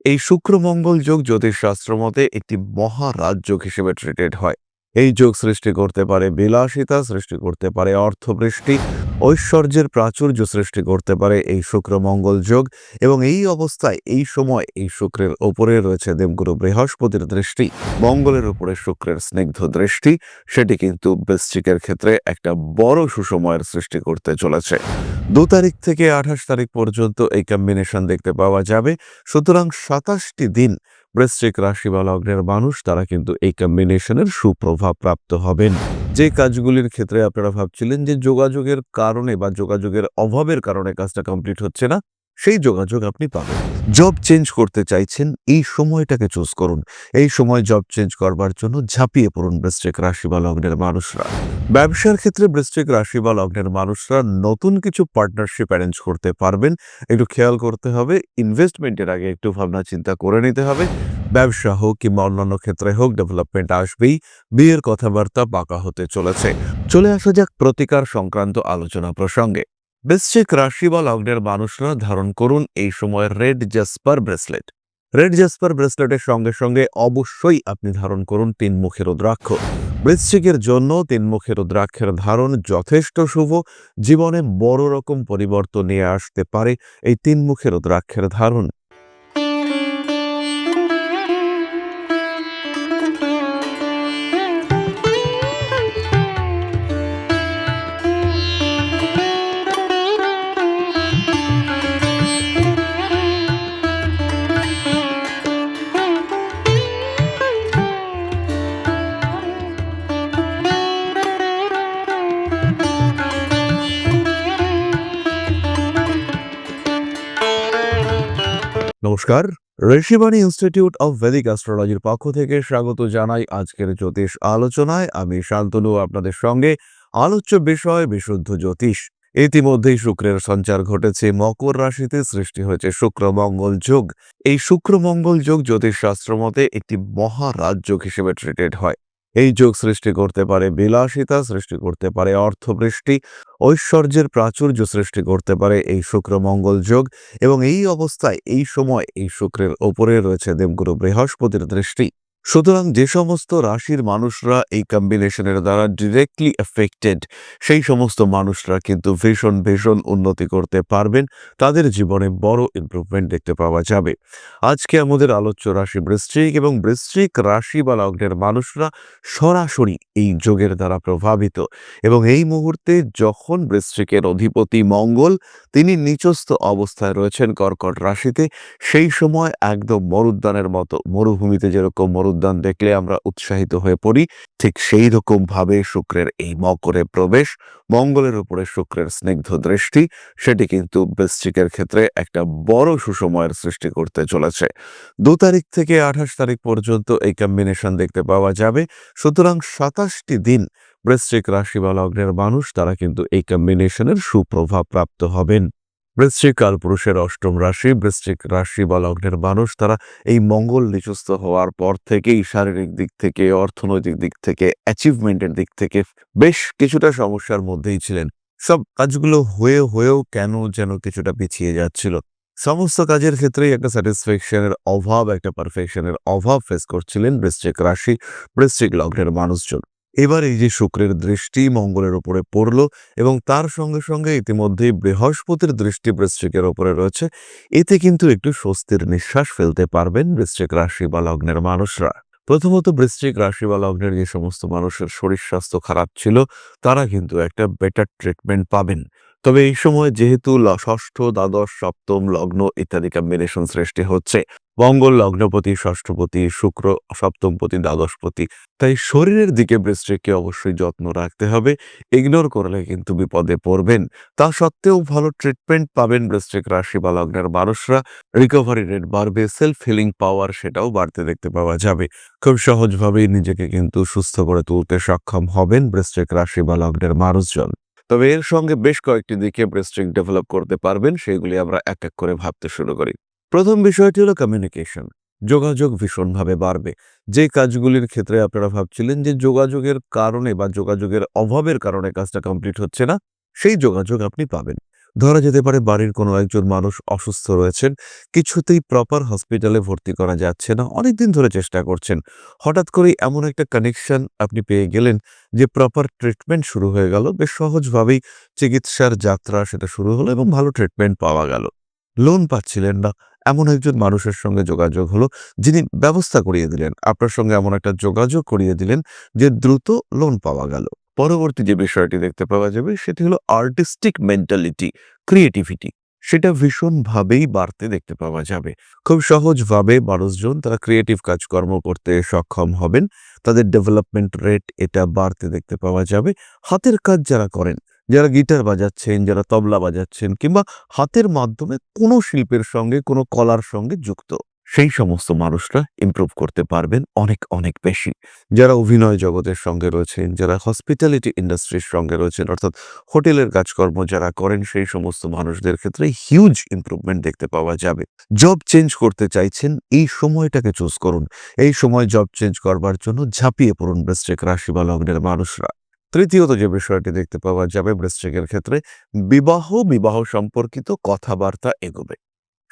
এই শুক্র-মঙ্গল যোগ জ্যোতিষশাস্ত্র মতে একটি মহারাজযোগ হিসেবে ট্রিটেড হয়। এই যোগ সৃষ্টি করতে পারে বিলাসিতা, সৃষ্টি করতে পারে অর্থবৃষ্টি, ঐশ্বর্যের প্রাচুর্য সৃষ্টি করতে পারে এই শুক্র-মঙ্গল যোগ। এবং এই অবস্থায় এই সময় এই শুক্রের ওপরে রয়েছে দেবগুরু বৃহস্পতির দৃষ্টি, মঙ্গলের উপরে শুক্রের স্নিগ্ধ দৃষ্টি। সেটি কিন্তু বৃশ্চিকের ক্ষেত্রে একটা বড় সুসময়ের সৃষ্টি করতে চলেছে। 2 তারিখ থেকে 28 তারিখ পর্যন্ত এই কম্বিনেশন দেখতে পাওয়া যাবে। সুতরাং 27টি দিন বৃশ্চিক রাশি বা লগ্নের মানুষ তারা কিন্তু এই কম্বিনেশনের সুপ্রভাব প্রাপ্ত হবেন। যে কাজগুলির ক্ষেত্রে আপনারা ভাবছিলেন যে যোগাযোগের কারণে বা যোগাযোগের অভাবের কারণে কাজটা কমপ্লিট হচ্ছে না, সেই যোগাযোগ আপনি পাবেন। জব চেঞ্জ করতে চাইছেন, এই সময়টাকে চুজ করুন। এই সময় জব চেঞ্জ করবার জন্য ঝাঁপিয়ে পড়ুন বৃশ্চিক রাশি বা লগ্নের মানুষরা। ব্যবসার ক্ষেত্রে বৃশ্চিক রাশি বা লগ্নের মানুষরা নতুন কিছু পার্টনারশিপ অ্যারেঞ্জ করতে পারবেন। একটু খেয়াল করতে হবে, ইনভেস্টমেন্টের আগে একটু ভাবনা চিন্তা করে নিতে হবে। ব্যবসা হোক কিংবা অন্যান্য ক্ষেত্রে হোক, ডেভেলপমেন্ট আসবেই। বিয়ের কথাবার্তা পাকা হতে চলেছে। চলে আসা যাক প্রতিকার সংক্রান্ত আলোচনা প্রসঙ্গে। বৃশ্চিক রাশি বা লগ্নের মানুষরা ধারণ করুন এই সময় red jasper bracelet. Red jasper ব্রেসলেটের সঙ্গে সঙ্গে অবশ্যই আপনি ধারণ করুন 3 মুখী রুদ্রাক্ষ। বৃশ্চিকের জন্য 3 মুখী রুদ্রাক্ষের ধারণ যথেষ্ট শুভ। জীবনে বড় রকম পরিবর্তন নিয়ে আসতে পারে এই 3 মুখী রুদ্রাক্ষের ধারণ। নমস্কার, ঋষিবাণী ইনস্টিটিউট অব ভেদিক অ্যাস্ট্রোলজির পক্ষ থেকে স্বাগত জানাই আজকের জ্যোতিষ আলোচনায়। আমি শান্তনু আপনাদের সঙ্গে। আলোচ্য বিষয় বিশুদ্ধ জ্যোতিষ। ইতিমধ্যেই শুক্রের সঞ্চার ঘটেছে, মকর রাশিতে সৃষ্টি হয়েছে শুক্র মঙ্গল যোগ। এই শুক্র মঙ্গল যোগ জ্যোতিষশাস্ত্র মতে একটি মহারাজযোগ হিসেবে ট্রিটেড হয়। এই যোগ সৃষ্টি করতে পারে বিলাসিতা, সৃষ্টি করতে পারে অর্থবৃষ্টি, ঐশ্বর্যের প্রাচুর্য সৃষ্টি করতে পারে এই শুক্র মঙ্গল যোগ। এবং এই অবস্থায় এই সময় এই শুক্রের ওপরে রয়েছে দেবগুরু বৃহস্পতির দৃষ্টি। সুতরাং যে সমস্ত রাশির মানুষরা এই কম্বিনেশনের দ্বারা ডিরেক্টলি এফেক্টেড, সেই সমস্ত মানুষরা কিন্তু ভীষণ ভীষণ উন্নতি করতে পারবেন। তাদের জীবনে বড় ইমপ্রুভমেন্ট দেখতে পাওয়া যাবে। আজকে আমাদের আলোচ্য রাশি বৃশ্চিক, এবং বৃশ্চিক রাশি বা লগ্নের মানুষরা সরাসরি এই যোগের দ্বারা প্রভাবিত। এবং এই মুহূর্তে যখন বৃশ্চিকের অধিপতি মঙ্গল তিনি নিচস্থ অবস্থায় রয়েছেন কর্কট রাশিতে, সেই সময় একদম মরুদ্যানের মতো, মরুভূমিতে যেরকম মরুদ্যান দেখলে আমরা উৎসাহিত হয়ে পড়ি, ঠিক সেই রকম ভাবে শুক্রের এই মকরে প্রবেশ, মঙ্গলের উপরে শুক্রের স্নিগ্ধ দৃষ্টি, সেটি কিন্তু বৃশ্চিকের ক্ষেত্রে একটা বড় সুসময়ের সৃষ্টি করতে চলেছে। 2 তারিখ থেকে 28 তারিখ পর্যন্ত এই কম্বিনেশন দেখতে পাওয়া যাবে। সুতরাং 27টি দিন বৃশ্চিক রাশি বা লগ্নের মানুষ তারা কিন্তু এই কম্বিনেশনের সুপ্রভাব প্রাপ্ত হবেন। বৃশ্চিক কালপুরুষের 8ম রাশি। বৃশ্চিক রাশি বা লগ্নের মানুষ তারা এই মঙ্গল নিচস্থ হওয়ার পর থেকেই শারীরিক দিক থেকে, অর্থনৈতিক দিক থেকে, অ্যাচিভমেন্টের দিক থেকে বেশ কিছুটা সমস্যার মধ্যেই ছিলেন। সব কাজগুলো হয়েও কেন যেন কিছুটা পিছিয়ে যাচ্ছিল। সমস্ত কাজের ক্ষেত্রেই একটা স্যাটিসফ্যাকশনের অভাব, একটা পারফেকশনের অভাব ফেস করছিলেন বৃশ্চিক রাশি, বৃশ্চিক লগ্নের মানুষজন। এবার এই যে শুক্রের দৃষ্টি মঙ্গলের উপরে পড়ল, এবং তার সঙ্গে সঙ্গে ইতিমধ্যেই বৃহস্পতির দৃষ্টি বৃশ্চিকের উপরে রয়েছে, এতে কিন্তু একটু স্বস্তির নিঃশ্বাস ফেলতে পারবেন বৃশ্চিক রাশি বা লগ্নের মানুষরা। প্রথমত বৃশ্চিক রাশি বা লগ্নের যে সমস্ত মানুষের শরীর স্বাস্থ্য খারাপ ছিল, তারা কিন্তু একটা বেটার ট্রিটমেন্ট পাবেন। তবে এই সময় যেহেতু ষষ্ঠ, দ্বাদশ, সপ্তম লগ্ন ইত্যাদি কম্বিনেশন সৃষ্টি হচ্ছে, মঙ্গল লগ্নপতি, ষষ্ঠপতি, শুক্র সপ্তমপতি, দ্বাদশপতি, তাই শরীরের দিকে বৃশ্চিককে অবশ্যই যত্ন রাখতে হবে। ইগনোর করলে কিন্তু বিপদে পড়বেন। তা সত্ত্বেও ভালো ট্রিটমেন্ট পাবেন বৃশ্চিক রাশি বা লগ্নের মানুষরা। রিকভারি রেট বাড়বে, সেলফ হিলিং পাওয়ার সেটাও বাড়তে দেখতে পাওয়া যাবে। খুব সহজভাবেই নিজেকে কিন্তু সুস্থ করে তুলতে সক্ষম হবেন বৃশ্চিক রাশি বা লগ্নের মানুষজন। তবে এর সঙ্গে বেশ কয়েকটি দিকে বৃশ্চিক ডেভেলপ করতে পারবেন, সেগুলি আমরা এক এক করে ভাবতে শুরু করি। প্রথম বিষয়টি হলো কমিউনিকেশন। যোগাযোগ ভীষণভাবে বাড়বে। যে কাজগুলির ক্ষেত্রে আপনারা ভাবছিলেন যে যোগাযোগের কারণে বা যোগাযোগের অভাবের কারণে কাজটা কমপ্লিট হচ্ছে না, সেই যোগাযোগ আপনি পাবেন। ধরা যেতে পারে বাড়ির কোনো একজন মানুষ অসুস্থ রয়েছেন, কিছুতেই প্রপার হসপিটালে ভর্তি করা যাচ্ছে না, অনেকদিন ধরে চেষ্টা করছেন। হঠাৎ করেই এমন একটা কানেকশন আপনি পেয়ে গেলেন যে প্রপার ট্রিটমেন্ট শুরু হয়ে গেল। বেশ সহজভাবেই চিকিৎসার যাত্রা সেটা শুরু হলো এবং ভালো ট্রিটমেন্ট পাওয়া গেল। লোন পাচ্ছিলেন না, এমন একজন মানুষের সঙ্গে যোগাযোগ হলো, যিনি ব্যবস্থা করিয়ে দিলেন। আপনার সঙ্গে এমন একটা যোগাযোগ করিয়ে দিলেন যে দ্রুত লোন পাওয়া গেল। পরবর্তী যে বিষয়টি দেখতে পাওয়া যাবে সেটি হলো আর্টিস্টিক মেন্টালিটি, ক্রিয়েটিভিটি। সেটা ভীষণভাবেই বাড়তে দেখতে পাওয়া যাবে। খুব সহজভাবে মানুষজন তারা ক্রিয়েটিভ কাজকর্ম করতে সক্ষম হবেন। তাদের ডেভেলপমেন্ট রেট এটা বাড়তে দেখতে পাওয়া যাবে। হাতের কাজ যারা করেন, যারা গিটার বাজাচ্ছেন, যারা তবলা বাজাচ্ছেন কিংবা হাতের মাধ্যমে কোনো শিল্পের সঙ্গে, কোনো কলার সঙ্গে যুক্ত, সেই সমস্ত মানুষরা ইমপ্রুভ করতে পারবেন অনেক, অনেক বেশি। যারা অভিনয় জগতের সঙ্গে রয়েছেন, যারা হসপিটালিটি ইন্ডাস্ট্রির সঙ্গে রয়েছেন, অর্থাৎ হোটেলের কাজকর্ম যারা করেন, সেই সমস্ত মানুষদের ক্ষেত্রে হিউজ ইমপ্রুভমেন্ট দেখতে পাওয়া যাবে। জব চেঞ্জ করতে চাইছেন, এই সময়টাকে চুজ করুন। এই সময় জব চেঞ্জ করবার জন্য ঝাঁপিয়ে পড়ুন বৃশ্চিক রাশি বা লগ্নের মানুষরা। তৃতীয়ত যে বিষয়টি দেখতে পাওয়া যাবে বৃশ্চিকের ক্ষেত্রে, বিবাহ সম্পর্কিত কথাবার্তা এগোবে।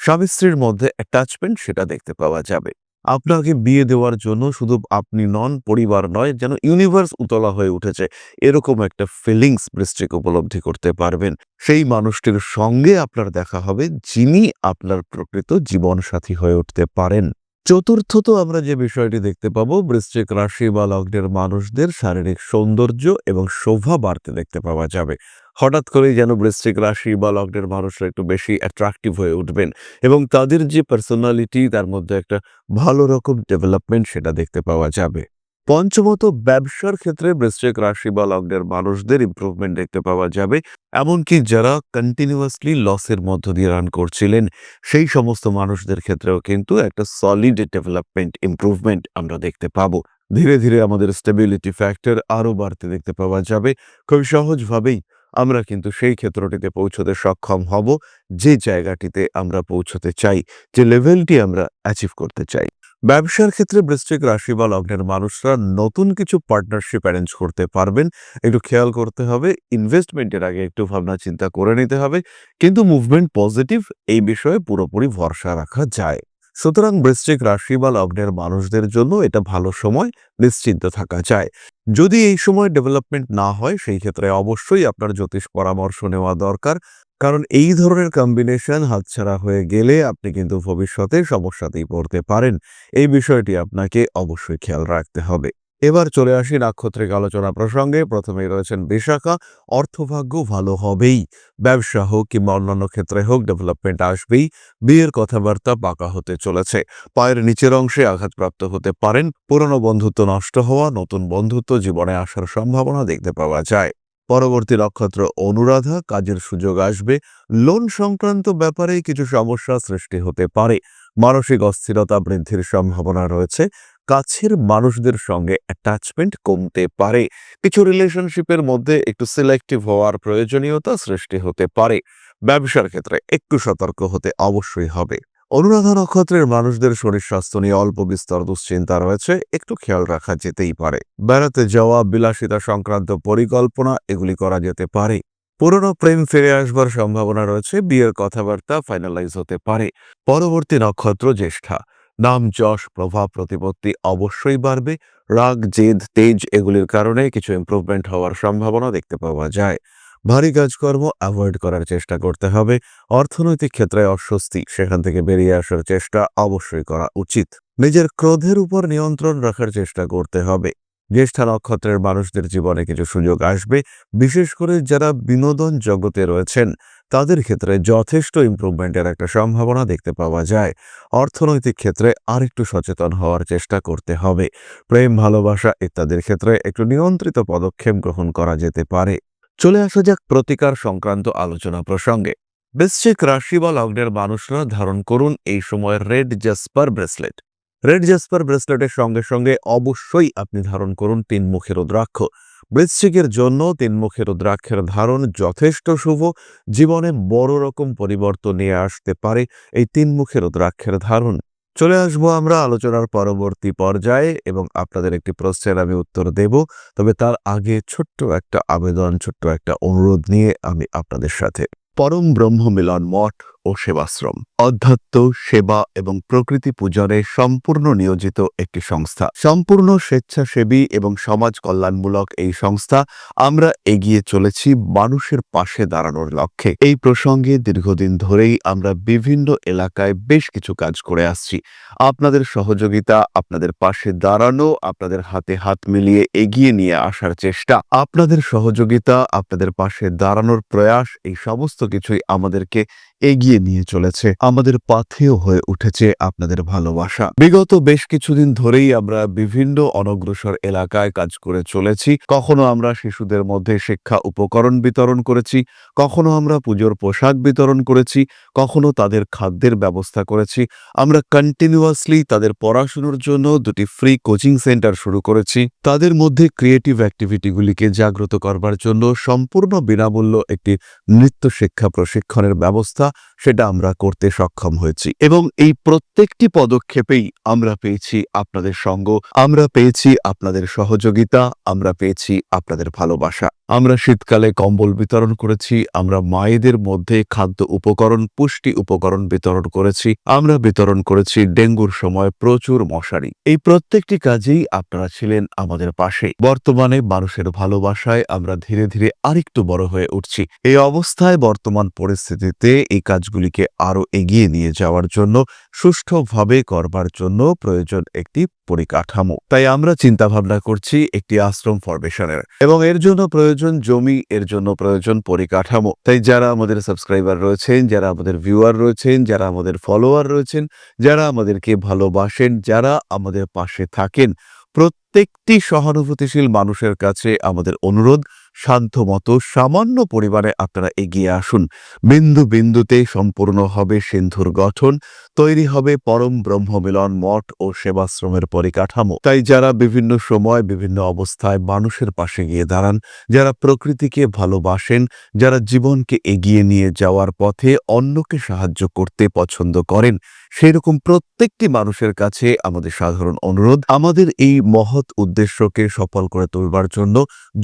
স্বামী-স্ত্রীর মধ্যে অ্যাটাচমেন্ট সেটা দেখতে পাওয়া যাবে। আপনাকে বিয়ে দেওয়ার জন্য শুধু আপনি নন, পরিবার নয়, যেন ইউনিভার্স উতলা হয়ে উঠেছে, এরকম একটা ফিলিংস বৃশ্চিক উপলব্ধি করতে পারবেন। সেই মানুষটির সঙ্গে আপনার দেখা হবে, যিনি আপনার প্রকৃত জীবনসাথী হয়ে উঠতে পারেন। চতুর্থত আমরা যে বিষয়টি দেখতে পাবো, বৃশ্চিক রাশি বা লগ্নের মানুষদের শারীরিক সৌন্দর্য এবং শোভা বাড়তে দেখতে পাওয়া যাবে। হঠাৎ করেই যেন বৃশ্চিক রাশি বা লগ্নের মানুষরা একটু বেশি অ্যাট্রাকটিভ হয়ে উঠবেন এবং তাদের যে পার্সোনালিটি, তার মধ্যে একটা ভালো রকম ডেভেলপমেন্ট সেটা দেখতে পাওয়া যাবে। পঞ্চমত, ব্যবসার ক্ষেত্রে বৃশ্চিক রাশি বা লগ্নের মানুষদের ইমপ্রুভমেন্ট দেখতে পাওয়া যাবে। এমনকি যারা কন্টিনিউয়াসলি লসের মধ্য দিয়ে রান করছিলেন, সেই সমস্ত মানুষদের ক্ষেত্রেও কিন্তু একটা সলিড ডেভেলপমেন্ট, ইমপ্রুভমেন্ট আমরা দেখতে পাবো। ধীরে ধীরে আমাদের স্টেবিলিটি ফ্যাক্টর আরও বাড়তে দেখতে পাওয়া যাবে। খুব সহজভাবেই আমরা কিন্তু সেই ক্ষেত্রটিতে পৌঁছতে সক্ষম হব, যে জায়গাটিতে আমরা পৌঁছতে চাই, যে লেভেলটি আমরা অ্যাচিভ করতে চাই। ব্যবসার ক্ষেত্রে বৃশ্চিক রাশি বা লগ্নের মানুষরা নতুন কিছু পার্টনারশিপ অ্যারেঞ্জ করতে পারবেন। একটু খেয়াল করতে হবে, ইনভেস্টমেন্টের আগে একটু ভাবনা চিন্তা করে নিতে হবে, কিন্তু মুভমেন্ট পজিটিভ, এই বিষয়ে পুরোপুরি ভরসা রাখা যায়। সুতরাং বৃশ্চিক রাশি বা লগ্নের মানুষদের জন্য এটা ভালো সময়, নিশ্চিন্ত থাকা যায়। যদি এই সময় ডেভেলপমেন্ট না হয়, সেই ক্ষেত্রে অবশ্যই আপনার জ্যোতিষ পরামর্শ নেওয়া দরকার, কারণ এই ধরনের কম্বিনেশন হাতছাড়া হয়ে গেলে আপনি কিন্তু ভবিষ্যতে সমস্যাতেই পড়তে পারেন। এই বিষয়টি আপনাকে অবশ্যই খেয়াল রাখতে হবে। এবার চলে আসি নাক্ষত্রিক আলোচনা প্রসঙ্গে। প্রথমেই রয়েছেন বিশাখা। অর্থভাগ্য ভালো হবেই। ব্যবসা হোক কিংবা অন্যান্য ক্ষেত্রে হোক, ডেভেলপমেন্ট আসবেই। বিয়ের কথাবার্তা পাকা হতে চলেছে। পায়ের নিচের অংশে আঘাতপ্রাপ্ত হতে পারেন। পুরনো বন্ধুত্ব নষ্ট হওয়া, নতুন বন্ধুত্ব জীবনে আসার সম্ভাবনা দেখতে পাওয়া যায়। পরবর্তী নক্ষত্র অনুরাধা। কাজের সুযোগ আসবে। লোন সংক্রান্ত ব্যাপারে কিছু সমস্যা সৃষ্টি হতে পারে। মানসিক অস্থিরতা বৃদ্ধির সম্ভাবনা রয়েছে। কাছের মানুষদের সঙ্গে অ্যাটাচমেন্ট কমতে পারে। কিছু রিলেশনশিপের মধ্যে একটু সিলেক্টিভ হওয়ার প্রয়োজনীয়তা সৃষ্টি হতে পারে। ব্যবসার ক্ষেত্রে একটু সতর্ক হতে অবশ্যই হবে। অনুরাধা নক্ষত্রের মানুষদের শরীর স্বাস্থ্য নিয়ে অল্প বিস্তর দুশ্চিন্তা রয়েছে, একটু খেয়াল রাখা যেতেই পারে। বেড়াতে যাওয়া, বিলাসিতা সংক্রান্ত পরিকল্পনা এগুলি করা যেতে পারে। পুরনো প্রেম ফিরে আসবার সম্ভাবনা রয়েছে। বিয়ের কথাবার্তা ফাইনালাইজ হতে পারে। পরবর্তী নক্ষত্র জ্যেষ্ঠা। নাম, যশ, প্রভাব, প্রতিপত্তি অবশ্যই বাড়বে। রাগ, জেদ, তেজ এগুলির কারণে কিছু ইমপ্রুভমেন্ট হওয়ার সম্ভাবনা দেখতে পাওয়া যায়। ভারী কাজকর্ম অ্যাভয়েড করার চেষ্টা করতে হবে। অর্থনৈতিক ক্ষেত্রে অস্বস্তি, সেখান থেকে বেরিয়ে আসার চেষ্টা অবশ্যই করা উচিত। নিজের ক্রোধের উপর নিয়ন্ত্রণ রাখার চেষ্টা করতে হবে। জ্যেষ্ঠা নক্ষত্রের মানুষদের জীবনে কিছু সুযোগ আসবে। বিশেষ করে যারা বিনোদন জগতে রয়েছেন, তাদের ক্ষেত্রে যথেষ্ট ইমপ্রুভমেন্টের একটা সম্ভাবনা দেখতে পাওয়া যায়। অর্থনৈতিক ক্ষেত্রে আরেকটু সচেতন হওয়ার চেষ্টা করতে হবে। প্রেম, ভালোবাসা ইত্যাদির ক্ষেত্রে একটু নিয়ন্ত্রিত পদক্ষেপ গ্রহণ করা যেতে পারে। চলে আসা যাক প্রতিকার সংক্রান্ত আলোচনা প্রসঙ্গে। বৃশ্চিক রাশি বা লগ্নের মানুষরা ধারণ করুন এই সময় red jasper bracelet. Red jasper ব্রেসলেটের সঙ্গে সঙ্গে অবশ্যই আপনি ধারণ করুন তিনমুখী রুদ্রাক্ষ। বৃশ্চিকের জন্য তিনমুখী রুদ্রাক্ষের ধারণ যথেষ্ট শুভ। জীবনে বড় রকম পরিবর্তন নিয়ে আসতে পারে এই তিনমুখী রুদ্রাক্ষের ধারণ। চলে আসবো আমরা আলোচনার পরবর্তী পর্যায়ে এবং আপনাদের একটি প্রশ্নের আমি উত্তর দেব। তবে তার আগে ছোট্ট একটা আবেদন, ছোট্ট একটা অনুরোধ নিয়ে আমি আপনাদের সাথে। পরম ব্রহ্ম মিলন মঠ ও সেবাশ্রম অধ্যাত্ম, সেবা এবং প্রকৃতি পূজনে সম্পূর্ণ নিয়োজিত একটি সংস্থা। সম্পূর্ণ স্বেচ্ছাসেবী এবং সমাজ কল্যাণমূলক এই সংস্থা আমরা এগিয়ে চলেছি মানুষের পাশে দাঁড়ানোর লক্ষ্যে। এই প্রসঙ্গে দীর্ঘদিন ধরেই আমরা বিভিন্ন এলাকায় বেশ কিছু কাজ করে আসছি। আপনাদের সহযোগিতা, আপনাদের পাশে দাঁড়ানো, আপনাদের হাতে হাত মিলিয়ে এগিয়ে নিয়ে আসার চেষ্টা, আপনাদের সহযোগিতা, আপনাদের পাশে দাঁড়ানোর প্রয়াস, এই সমস্ত কিছুই আমাদেরকে এগিয়ে নিয়ে চলেছে। আমাদের পাথেয় হয়ে উঠেছে আপনাদের ভালোবাসা। বিগত বেশ কিছুদিন ধরেই আমরা বিভিন্ন অনগ্রসর এলাকায় কাজ করে চলেছি। কখনো আমরা শিশুদের মধ্যে শিক্ষা উপকরণ বিতরণ করেছি, কখনো আমরা পুজোর পোশাক বিতরণ করেছি, কখনো তাদের খাদ্যের ব্যবস্থা করেছি। আমরা কন্টিনিউয়াসলি তাদের পড়াশোনার জন্য 2টি ফ্রি কোচিং সেন্টার শুরু করেছি। তাদের মধ্যে ক্রিয়েটিভ অ্যাক্টিভিটিগুলিকে জাগ্রত করবার জন্য সম্পূর্ণ বিনামূল্য একটি নৃত্য শিক্ষা প্রশিক্ষণের ব্যবস্থা, সেটা আমরা করতে সক্ষম হয়েছি। এবং এই প্রত্যেকটি পদক্ষেপেই আমরা পেয়েছি আপনাদের সঙ্গ, আমরা পেয়েছি আপনাদের সহযোগিতা, আমরা পেয়েছি আপনাদের ভালোবাসা। আমরা শীতকালে কম্বল বিতরণ করেছি, আমরা মায়েদের মধ্যে খাদ্য উপকরণ, পুষ্টি উপকরণ বিতরণ করেছি, আমরা বিতরণ করেছি ডেঙ্গুর সময় প্রচুর মশারি। এই প্রত্যেকটি কাজেই আপনারা ছিলেন আমাদের পাশে। বর্তমানে মানুষের ভালোবাসায় আমরা ধীরে ধীরে আরেকটু বড় হয়ে উঠছি। এই অবস্থায় বর্তমান পরিস্থিতিতে এই কাজগুলিকে আরো এগিয়ে নিয়ে যাওয়ার জন্য, সুষ্ঠুভাবে করবার জন্য প্রয়োজন একটি পরিকাঠামো। তাই আমরা চিন্তা ভাবনা করছি একটি আশ্রম ফরমেশনের, এবং এর জন্য প্রয়োজন জমি, এর জন্য প্রয়োজন পরিকাঠামো। তাই যারা আমাদের সাবস্ক্রাইবার রয়েছেন, যারা আমাদের ভিউয়ার রয়েছেন, যারা আমাদের ফলোয়ার রয়েছেন, যারা আমাদেরকে ভালোবাসেন, যারা আমাদের পাশে থাকেন, প্রত্যেকটি সহানুভূতিশীল মানুষের কাছে আমাদের অনুরোধ, সাধ্যমতো সামান্য পরিমাণে আপনারা এগিয়ে আসুন। বিন্দু বিন্দুতে সম্পূর্ণ হবে সিন্ধুর গঠন, তৈরি হবে পরম ব্রহ্ম মিলন মঠ ও সেবাশ্রমের পরিকাঠামো। তাই যারা বিভিন্ন সময় বিভিন্ন অবস্থায় মানুষের পাশে গিয়ে দাঁড়ান, যারা প্রকৃতিকে ভালোবাসেন, যারা জীবনকে এগিয়ে নিয়ে যাওয়ার পথে অন্যকে সাহায্য করতে পছন্দ করেন, সেরকম প্রত্যেকটি মানুষের কাছে আমাদের সাধারণ অনুরোধ, আমাদের এই মহৎ উদ্দেশ্যকে সফল করে তুলবার জন্য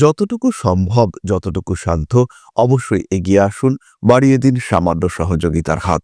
যতটুকু সম্ভব, যতটুকু সাধ্য, অবশ্যই এগিয়ে আসুন, বাড়িয়ে দিন সামান্য সহযোগিতার হাত।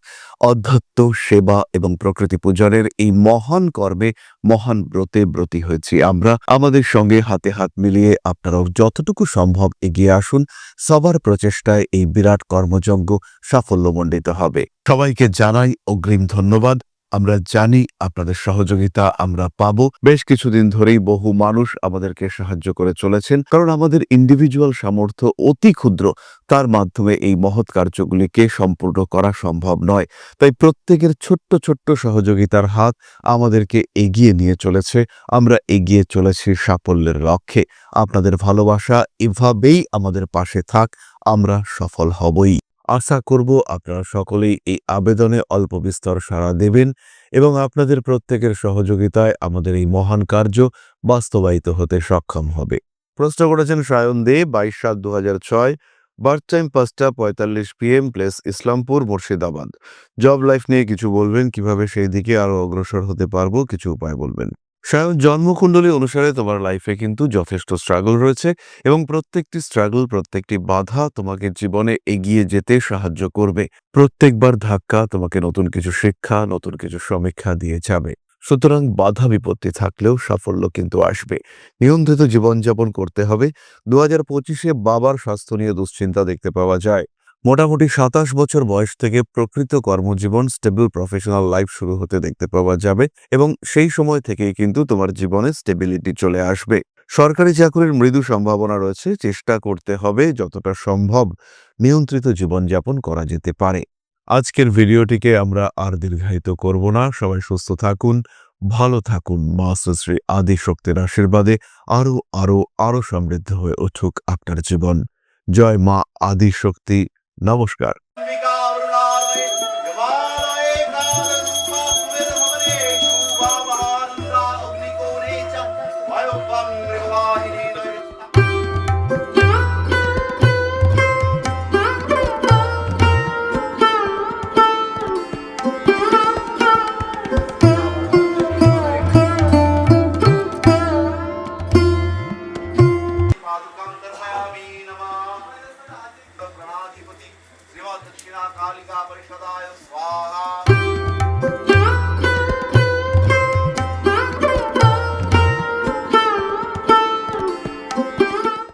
অধ্যাত্ম, সেবা এবং প্রকৃতি পূজনের এই মহান কর্মে, মহান ব্রতে ব্রতী হয়েছি আমরা। আমাদের সঙ্গে হাতে হাত মিলিয়ে আপনারাও যতটুকু সম্ভব এগিয়ে আসুন। সবার প্রচেষ্টায় এই বিরাট কর্মযজ্ঞ সাফল্যমণ্ডিত হবে। সবাইকে জানাই অগ্রিম ধন্যবাদ। আমরা জানি আপনাদের সহযোগিতা আমরা পাবো। বেশ কিছুদিন ধরেই বহু মানুষ আমাদেরকে সাহায্য করে চলেছেন, কারণ আমাদের ইন্ডিভিজুয়াল সামর্থ্য অতি ক্ষুদ্র, তার মাধ্যমে এই মহৎ কার্যগুলিকে সম্পূর্ণ করা সম্ভব নয়। তাই প্রত্যেকের ছোট্ট ছোট্ট সহযোগিতার হাত আমাদেরকে এগিয়ে নিয়ে চলেছে। আমরা এগিয়ে চলেছি সাফল্যের লক্ষ্যে। আপনাদের ভালোবাসা এভাবেই আমাদের পাশে থাক, আমরা সফল হবই। আশা করব আপনারা সকলেই এই আবেদনে অল্প বিস্তর সাড়া দেবেন এবং আপনাদের প্রত্যেকের সহযোগিতায় আমাদের এই মহান কার্য বাস্তবায়িত হতে সক্ষম হবে। প্রশ্ন করেছেন সায়ন দে, 22/7/2006, বার্থ টাইম 5টা 45 PM, place Islampur, Murshidabad. Job life নিয়ে কিছু বলবেন, কিভাবে সেই দিকে আরো অগ্রসর হতে পারবো, কিছু উপায় বলবেন। সায়ন, জন্মকুণ্ডলী অনুসারে তোমার লাইফে কিন্তু যথেষ্ট স্ট্রাগল রয়েছে, এবং প্রত্যেকটি স্ট্রাগল, প্রত্যেকটি বাধা তোমাকে জীবনে এগিয়ে যেতে সাহায্য করবে। প্রত্যেকবার ধাক্কা তোমাকে নতুন কিছু শিক্ষা, নতুন কিছু সমীক্ষা দিয়ে যাবে। সুতরাং বাধা বিপত্তি থাকলেও সাফল্য কিন্তু আসবে। নিয়ন্ত্রিত জীবনযাপন করতে হবে। 2025-এ বাবার স্বাস্থ্য নিয়ে দুশ্চিন্তা দেখতে পাওয়া যায়। মোটামুটি 27 বছর বয়স থেকে প্রকৃত কর্মজীবন, স্টেবল প্রফেশনাল লাইফ শুরু হতে দেখতে পাওয়া যাবে, এবং সেই সময় থেকেই কিন্তু তোমার জীবনে স্টেবিলিটি চলে আসবে। সরকারি চাকরির মৃদু সম্ভাবনা রয়েছে, চেষ্টা করতে হবে যতটা সম্ভব নিয়ন্ত্রিত জীবনযাপন করা যেতে পারে। আজকের ভিডিওটিকে আমরা আর দীর্ঘায়িত করব না। সবাই সুস্থ থাকুন, ভালো থাকুন। মা শ্রী আদি শক্তির আশীর্বাদে আরো আরো আরো সমৃদ্ধ হয়ে উঠুক আপনার জীবন। জয় মা আদি শক্তি। নমস্কার।